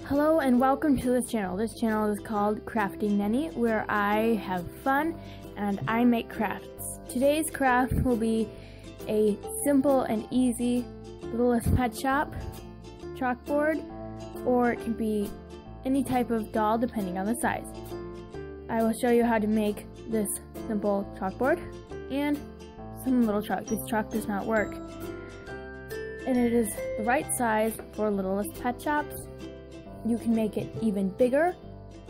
Hello and welcome to this channel. This channel is called Crafting Nenny, where I have fun and I make crafts. Today's craft will be a simple and easy Littlest Pet Shop chalkboard, or it can be any type of doll depending on the size. I will show you how to make this simple chalkboard and some little chalk. This chalk does not work, and it is the right size for Littlest Pet Shops. You can make it even bigger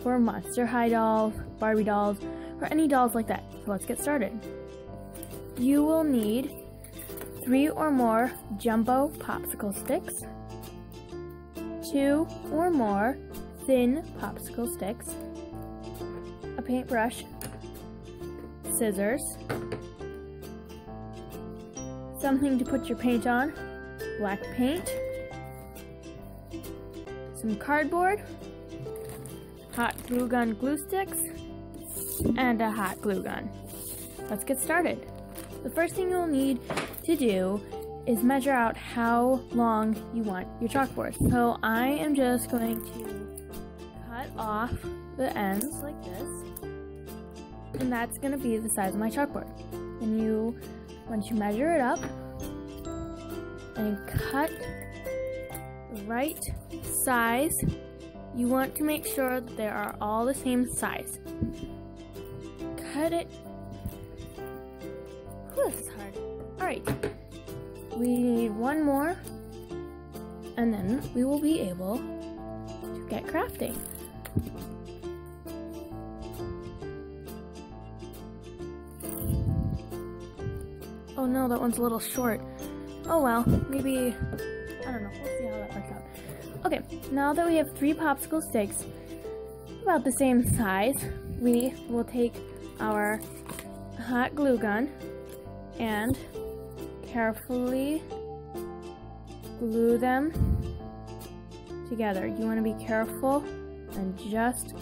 for Monster High dolls, Barbie dolls, or any dolls like that. So let's get started. You will need 3 or more jumbo popsicle sticks, 2 or more thin popsicle sticks, a paintbrush, scissors, something to put your paint on, black paint, some cardboard, hot glue gun glue sticks, and a hot glue gun. Let's get started. The first thing you'll need to do is measure out how long you want your chalkboard. So I am just going to cut off the ends like this, and that's going to be the size of my chalkboard. And once you measure it up and cut the right size, you want to make sure that they are all the same size. Cut it. Whew, this is hard. Alright, we need one more, and then we will be able to get crafting. Oh no, that one's a little short. Oh well, maybe, I don't know, we'll see how that works out. Okay, now that we have 3 popsicle sticks, about the same size, we will take our hot glue gun and carefully glue them together. You want to be careful and just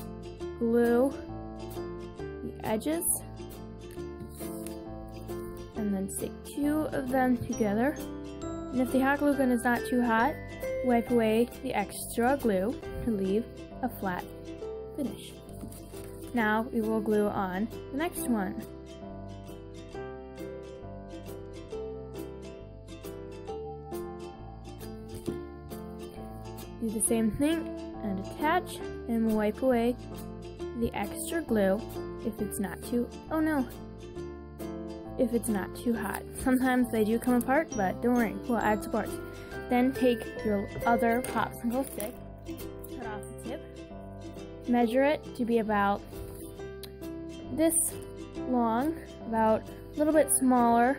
glue the edges, and then stick 2 of them together. And if the hot glue gun is not too hot, wipe away the extra glue to leave a flat finish. Now we will glue on the next one. Do the same thing and attach, and we'll wipe away the extra glue if it's not too, if it's not too hot. Sometimes they do come apart, but don't worry, we'll add support. Then take your other popsicle stick, cut off the tip, measure it to be about this long, about a little bit smaller.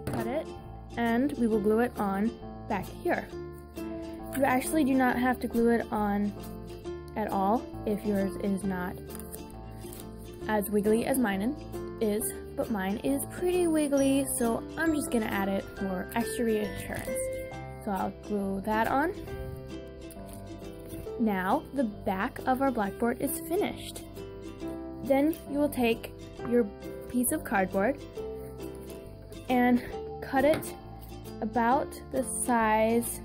Cut it, and we will glue it on back here. You actually do not have to glue it on at all if yours is not as wiggly as mine is, but mine is pretty wiggly, so I'm just gonna add it for extra reassurance. So I'll glue that on. Now the back of our blackboard is finished. Then you will take your piece of cardboard and cut it about the size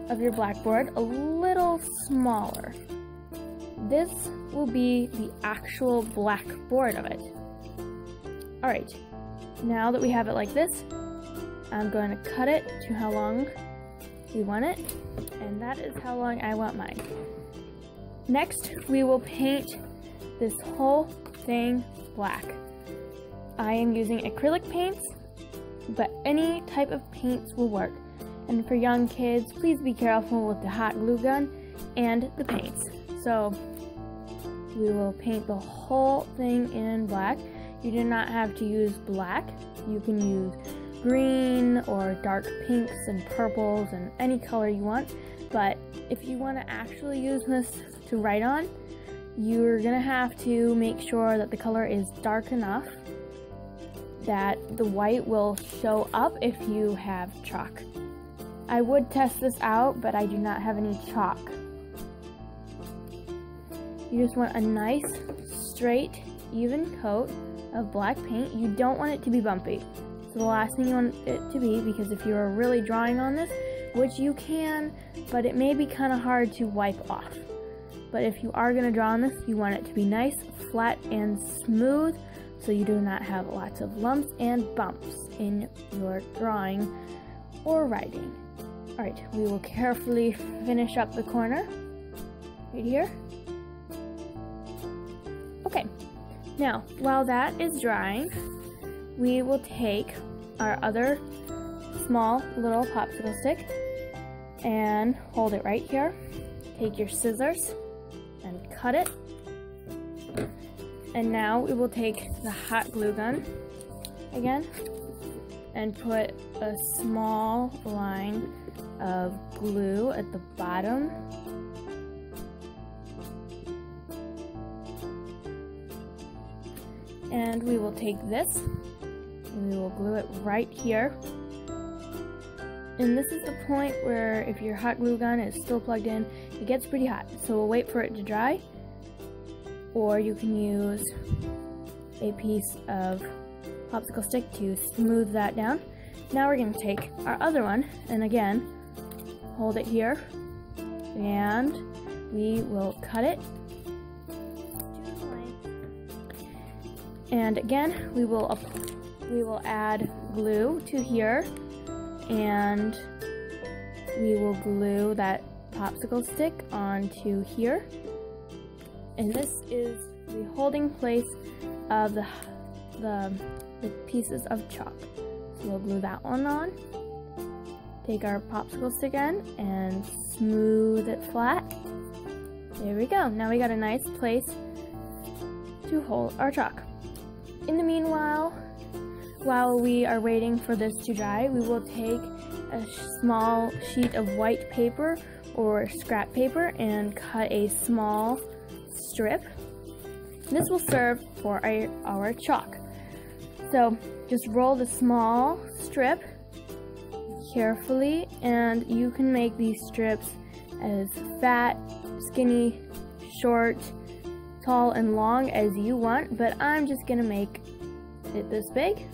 of your blackboard, a little smaller. This will be the actual blackboard of it. Alright, now that we have it like this, I'm going to cut it to how long we want it, and that is how long I want mine. Next, we will paint this whole thing black. I am using acrylic paints, but any type of paints will work. And for young kids, please be careful with the hot glue gun and the paints. So we will paint the whole thing in black. You do not have to use black. You can use green or dark pinks and purples and any color you want. But if you want to actually use this to write on, you're gonna have to make sure that the color is dark enough that the white will show up if you have chalk. I would test this out, but I do not have any chalk. You just want a nice, straight, even coat of black paint. You don't want it to be bumpy. So the last thing you want it to be, because if you're really drawing on this, which you can, but it may be kind of hard to wipe off. But if you are going to draw on this, you want it to be nice, flat, and smooth, so you do not have lots of lumps and bumps in your drawing or writing. Alright, we will carefully finish up the corner right here. Okay, now while that is drying, we will take our other small little popsicle stick and hold it right here. Take your scissors and cut it. And now we will take the hot glue gun again and put a small line of glue at the bottom. And we will take this and we will glue it right here. And this is the point where if your hot glue gun is still plugged in, it gets pretty hot. So we'll wait for it to dry, or you can use a piece of popsicle stick to smooth that down. Now we're going to take our other one and again hold it here, and we will cut it. And again, we will add glue to here, and we will glue that popsicle stick onto here. And this is the holding place of the pieces of chalk. So we'll glue that one on. Take our popsicle stick again and smooth it flat. There we go. Now we got a nice place to hold our chalk. In the meanwhile, while we are waiting for this to dry, we will take a small sheet of white paper or scrap paper and cut a small strip. This will serve for our chalk. So just roll the small strip carefully, and you can make these strips as fat, skinny, short, tall, and long as you want, but I'm just gonna make it this big.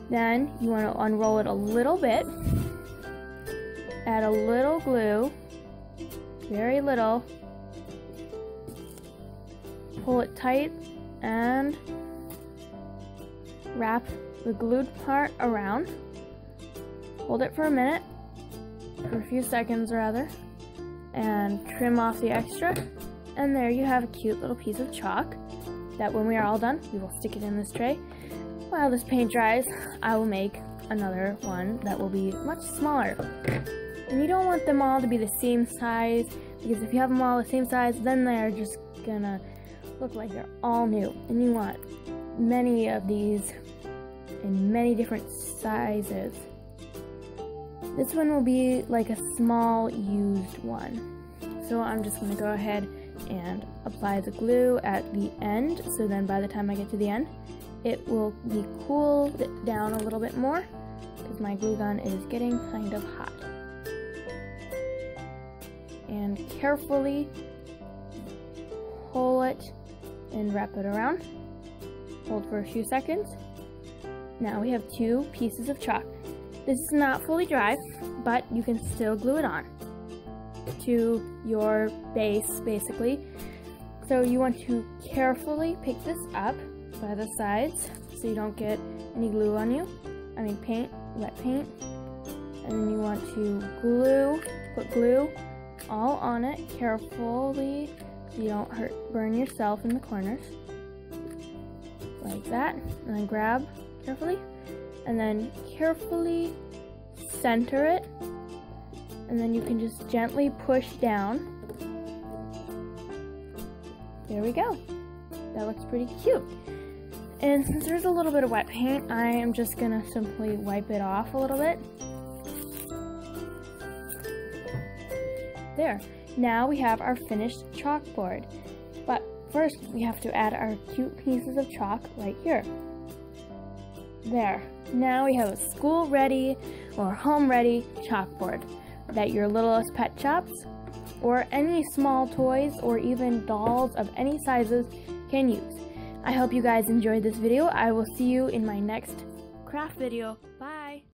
Then you want to unroll it a little bit, add a little glue, very little, pull it tight, and wrap the glued part around. Hold it for a minute, for a few seconds rather, and trim off the extra. And there you have a cute little piece of chalk that when we are all done, we will stick it in this tray. While this paint dries, I will make another one that will be much smaller. And you don't want them all to be the same size, because if you have them all the same size, then they're just gonna look like they're all new. And you want many of these in many different sizes. This one will be like a small used one. So I'm just gonna go ahead and apply the glue at the end, so then by the time I get to the end, it will be cooled down a little bit more, because my glue gun is getting kind of hot. And carefully pull it and wrap it around. Hold for a few seconds. Now we have two pieces of chalk. This is not fully dry, but you can still glue it on to your base, basically. So you want to carefully pick this up by the sides so you don't get any glue on you. I mean paint, wet paint. And then you want to put glue all on it carefully so you don't burn yourself in the corners. Like that. And then grab carefully. And then carefully center it. And then you can just gently push down. There we go. That looks pretty cute. And since there's a little bit of wet paint, I am just gonna simply wipe it off a little bit. There. Now we have our finished chalkboard. But first we have to add our cute pieces of chalk right here. There. Now we have a school-ready or home-ready chalkboard that your littlest pet shops or any small toys or even dolls of any sizes can use. I hope you guys enjoyed this video. I will see you in my next craft video. Bye!